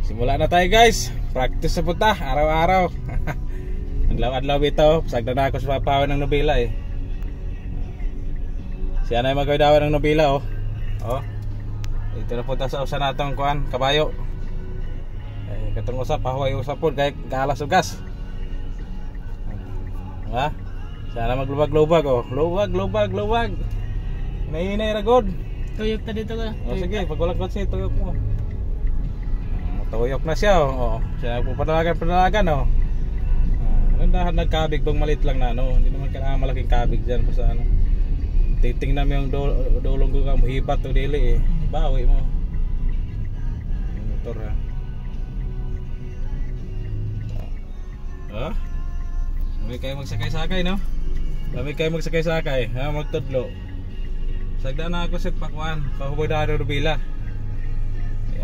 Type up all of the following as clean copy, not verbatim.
Simula na tayo guys. Practice sa puta, araw-araw. Adlaw-adlaw bitaw. Sagda na ako sa papawan ng nobela eh. Siya na yung magkawadawan ng nobela oh. Oh. Ito na punta sa usa natong kuan, kabayo. Katong usap, pahuay usap po, kaya kalas o gas. Ha? Siya na maglubag-lubag oh. Lubag. Nahinay ragod. Tuyok na dito ka. Oh, sige, pag walang kotse, tuyok mo. Tuyok na siya oh. Siya po padalagan oh. Gandahan nagkabig bang malit lang na ano. Hindi naman kailangan malaking kabig dyan basta ano. Titingnan mo yung dolong ko ka muhibat o dili eh. Bawi mo. Yung motor ha. Dami kayo magsakay-sakay no? Dami kayo magsakay-sakay ha, magtudlo. Sagda na ako sa pakwan, pahubodado rubila.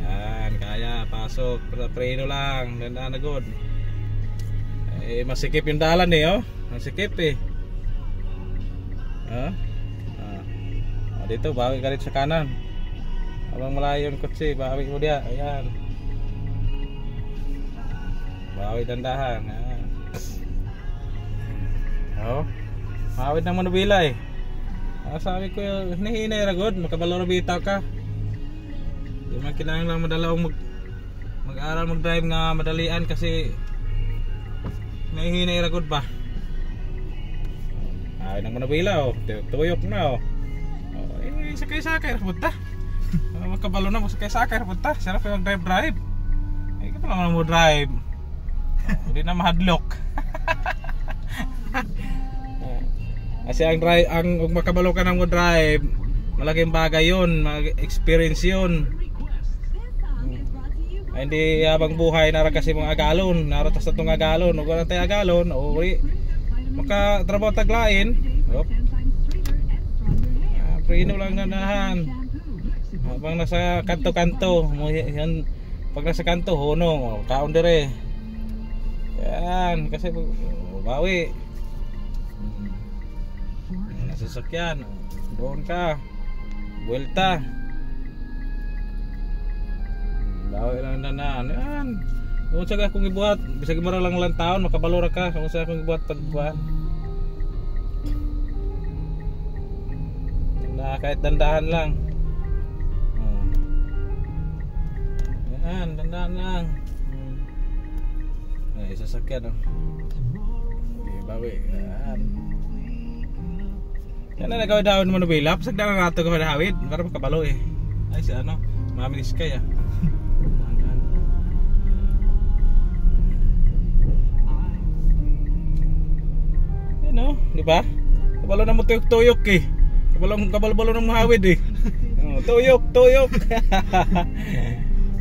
Ayan, kaya, pasok, preno lang, dandaan na good. Eh, masikip yung dalan eh oh. Masikip eh. Dito, bawi ka rin sa kanan. Habang malayo yung kotse, bawi mo diya. Ayan. Bawi dandahan. Ayan. Oh. Mawid ng manubila eh. Sabi ko yung hinahinay ragod, makabaloro bitaw ka. Di man kinahanglan lang madalawang mag-aral mag-drive nga madalian kasi hinahinay ragod ba. Mawid ng manubila oh. Tuyok na oh. Sakay-sakay na punta. Magkabalo na, sakay-sakay na punta. Sarap yung drive-drive. Eh, ka pala mo drive. Hindi na mahadlok. Kasi ang makabalo ka ng drive, malaking bagay yun, experience yun. Hindi habang buhay nara kasi mga agalon, naratas na itong agalon, o wala tayo agalon, o makatrabaho taglain. Preno lang ganahan. Habang nasa kanto-kanto, pag nasa kanto, hunong, kaon dire. Yan, kasi bawi. Nasasakyan, doon ka. Buelta. Bawi lang ganahan. Yan. Kung saan akong ibuhat, bisag mara lang taon, makabalora ka. Kung saan akong ibuhat pagbuhat. Kahit dandahan lang. Yan, dandahan lang. Ay, sasakyan oh. Okay, bawi. Yan. Yan na nagawin daw ng manubila. Pasag daw nga ito ka hawid para makabalo eh. Ay, si ano, maminis kaya. Yan oh, di ba? Kabalo na mo tuyok-tuyok eh. Kabalo ng mahawid eh. Tuyok.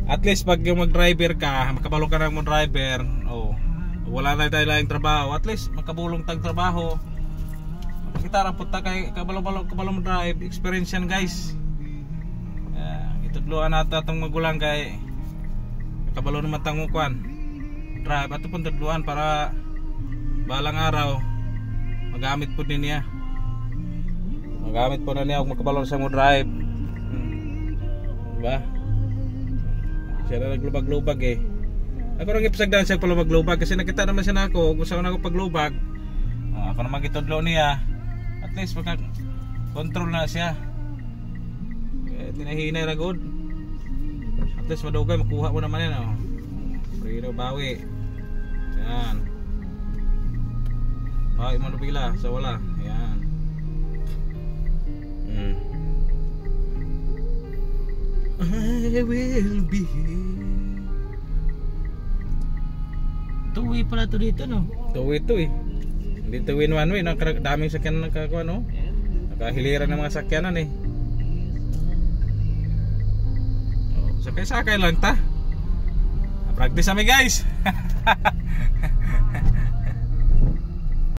At least pag mag-driver ka, makabalo ka ng driver, wala na tayo lang trabaho. At least makabulong tag trabaho. Kita ra punta kay kabalo mo drive, experience yan guys. Itudloan nato atong magulang kay kabalo naman tang kuan. Drive ato pun tudloan para balang araw magamit pud niya. Magamit po na niya kung makabalon sa mo drive. Diba? Siya na naglubag-lubag eh. Ako nang ipasagdan siya palubag-lubag kasi nakita naman siya na ako. Kung saan ako paglubag, ako naman gitudlo niya. At least control na siya. Tinahinay ragod. At least madugay makuha mo naman yan oh. Preno bawi. Yan. Bawi mo nabila sa wala. Yan. I will be here. Tuwi pala to dito no? Tuwi to eh. Hindi tuwin one way. Daming sakyan nakakuha no? Nakahiliran ng mga sakyanan eh. Sakay-sakay lang ta. Practice kami guys.